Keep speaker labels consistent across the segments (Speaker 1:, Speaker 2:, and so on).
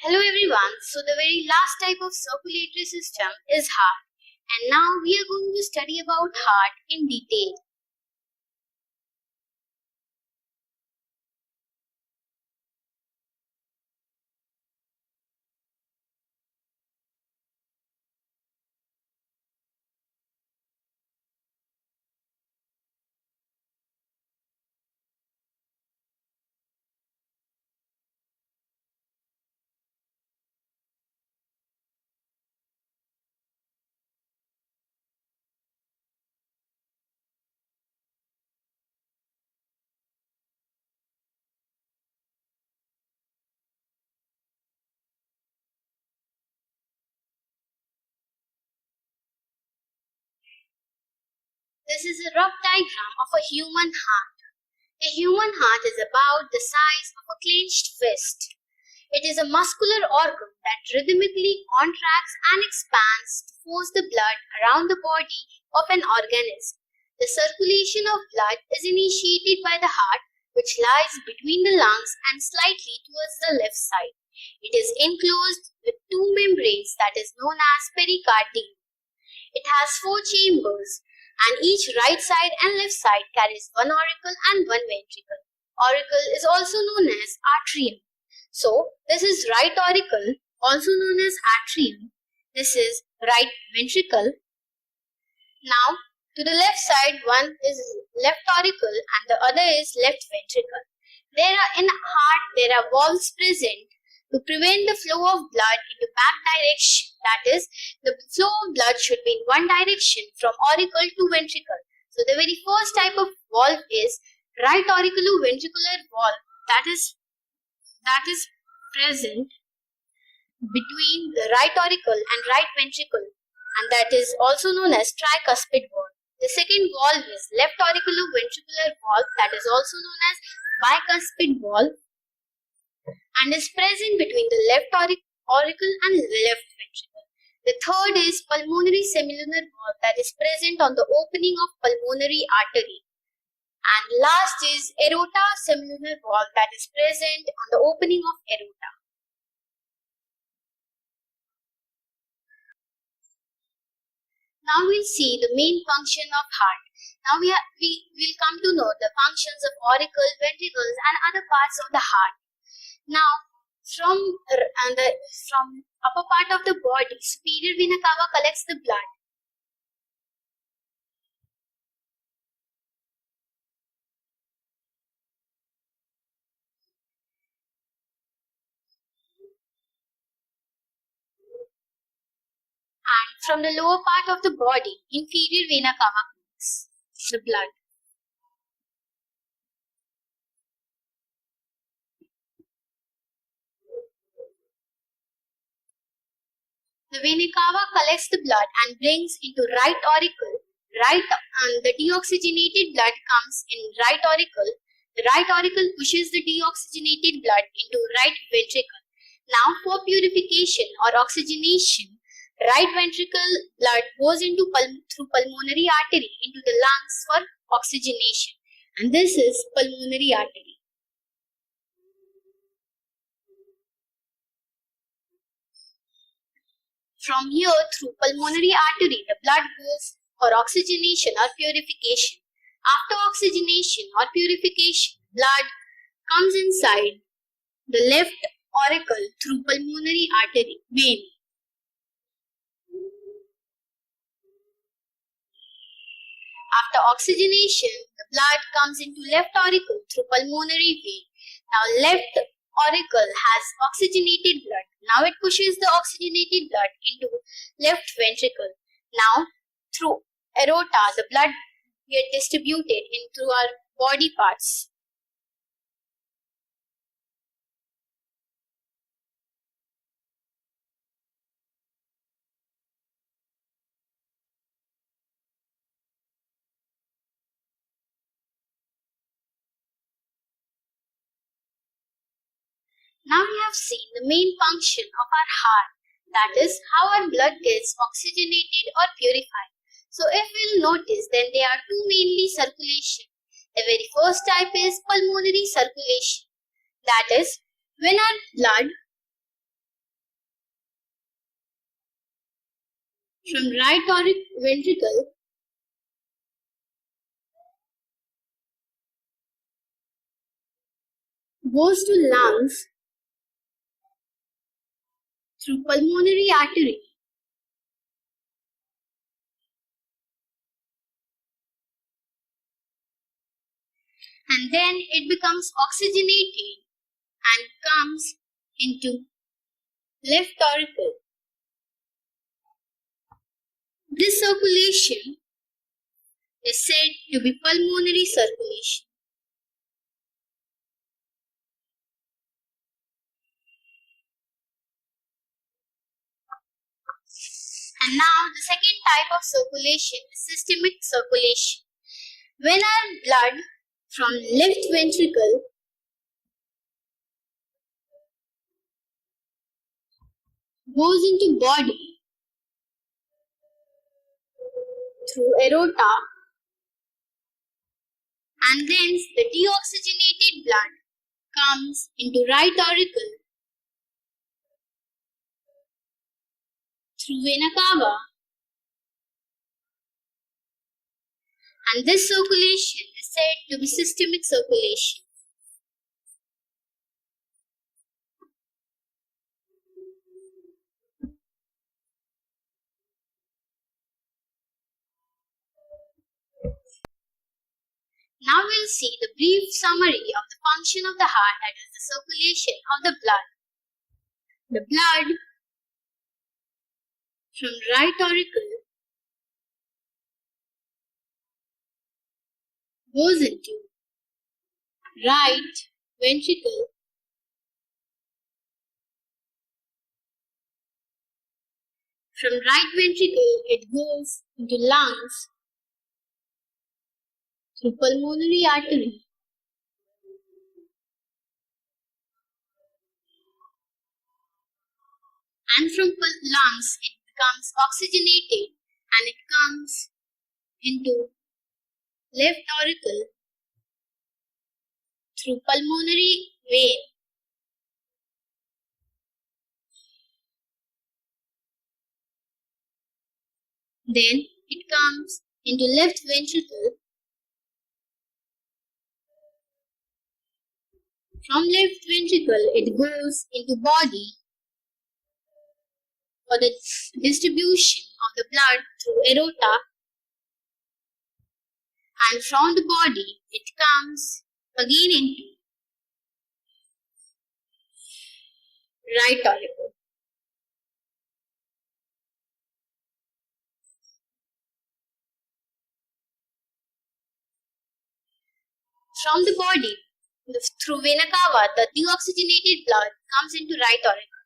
Speaker 1: Hello everyone, so the very last type of circulatory system is heart, and now we are going to study about heart in detail. This is a rough diagram of a human heart. A human heart is about the size of a clenched fist. It is a muscular organ that rhythmically contracts and expands to force the blood around the body of an organism. The circulation of blood is initiated by the heart, which lies between the lungs and slightly towards the left side. It is enclosed with two membranes that is known as pericardium. It has four chambers, and each right side and left side carries one auricle and one ventricle. Auricle is also known as atrium. So, this is right auricle, also known as atrium. This is right ventricle. Now, to the left side, one is left auricle and the other is left ventricle. In heart, there are valves present to prevent the flow of blood into back direction. That is, the flow of blood should be in one direction from auricle to ventricle. So, the very first type of valve is right auriculoventricular valve. That is present between the right auricle and right ventricle, and that is also known as tricuspid valve. The second valve is left auriculoventricular valve, that is also known as bicuspid valve, and is present between the left auricle and left ventricle. The third is pulmonary semilunar valve, that is present on the opening of pulmonary artery. And last is aorta semilunar valve, that is present on the opening of aorta. Now we'll see the main function of heart. Now we will come to know the functions of auricle, ventricles and other parts of the heart. Now, from upper part of the body, superior vena cava collects the blood. And from the lower part of the body, inferior vena cava collects the blood. The vena cava collects the blood and brings into right auricle. The deoxygenated blood comes in right auricle. The right auricle pushes the deoxygenated blood into right ventricle. Now, for purification or oxygenation, right ventricle blood goes through pulmonary artery into the lungs for oxygenation, and this is pulmonary artery. From here, through pulmonary artery, the blood goes for oxygenation or purification. After oxygenation or purification, blood comes inside the left auricle through pulmonary artery vein. After oxygenation, the blood comes into left auricle through pulmonary vein. Now, left auricle has oxygenated blood. Now it pushes the oxygenated blood into left ventricle. Now, through aorta, the blood gets distributed into our body parts. Now we have seen the main function of our heart, that is how our blood gets oxygenated or purified. So if we'll notice, then there are two mainly circulation. The very first type is pulmonary circulation. That is when our blood from right ventricle goes to lungs through pulmonary artery and then it becomes oxygenated and comes into left auricle. This circulation is said to be pulmonary circulation. And now the second type of circulation is systemic circulation. When our blood from left ventricle goes into body through aorta and then the deoxygenated blood comes into right auricle through vena cava, and this circulation is said to be systemic circulation. Now we'll see the brief summary of the function of the heart, that is the circulation of the blood. The blood from right auricle goes into right ventricle from right ventricle it goes into lungs through pulmonary artery and from lungs it becomes oxygenated and it comes into left auricle through pulmonary vein then it comes into left ventricle. From left ventricle it goes into body for the distribution of the blood through aorta, and from the body it comes again into right auricle. From the body through vena cava the deoxygenated blood comes into right auricle.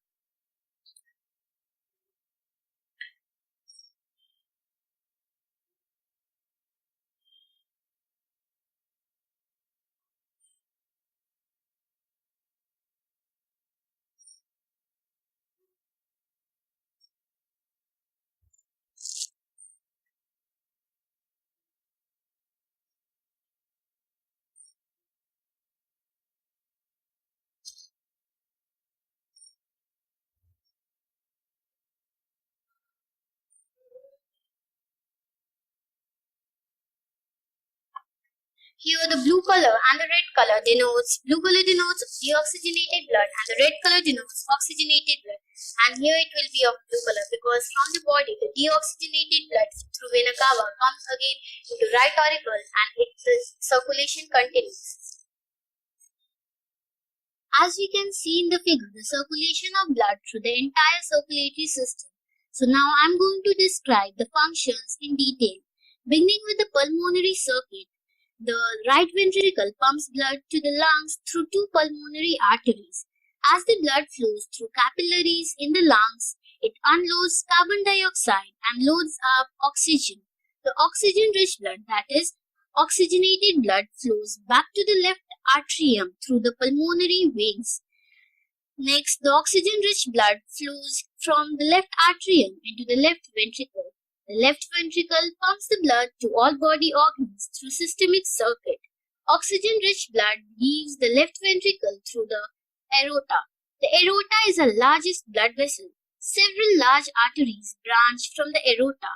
Speaker 1: Here the blue color and the red color denotes, blue color denotes deoxygenated blood and the red color denotes oxygenated blood. And here it will be of blue color because from the body the deoxygenated blood through vena cava comes again into right auricle and the circulation continues. As we can see in the figure, the circulation of blood through the entire circulatory system. So now I am going to describe the functions in detail. Beginning with the pulmonary circuit, the right ventricle pumps blood to the lungs through two pulmonary arteries. As the blood flows through capillaries in the lungs, it unloads carbon dioxide and loads up oxygen. The oxygen-rich blood, that is, oxygenated blood, flows back to the left atrium through the pulmonary veins. Next, the oxygen-rich blood flows from the left atrium into the left ventricle. The left ventricle pumps the blood to all body organs through systemic circuit. Oxygen-rich blood leaves the left ventricle through the aorta. The aorta is the largest blood vessel. Several large arteries branch from the aorta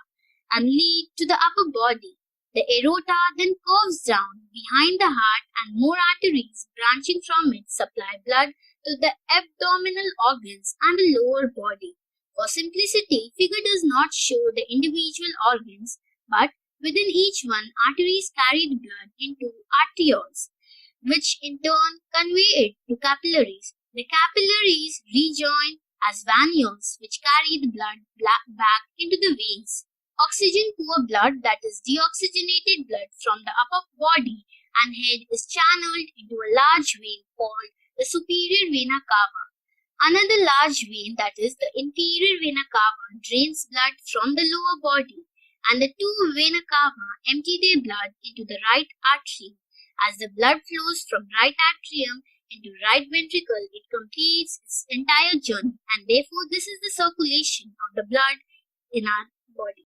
Speaker 1: and lead to the upper body. The aorta then curves down behind the heart, and more arteries branching from it supply blood to the abdominal organs and the lower body. For simplicity, figure does not show the individual organs, but within each one, arteries carry the blood into arterioles, which in turn convey it to capillaries. The capillaries rejoin as venules, which carry the blood back into the veins. Oxygen-poor blood, that is deoxygenated blood from the upper body and head, is channeled into a large vein called the superior vena cava. Another large vein, that is the inferior vena cava, drains blood from the lower body, and the two vena cava empty their blood into the right artery. As the blood flows from right atrium into right ventricle, it completes its entire journey, and therefore this is the circulation of the blood in our body.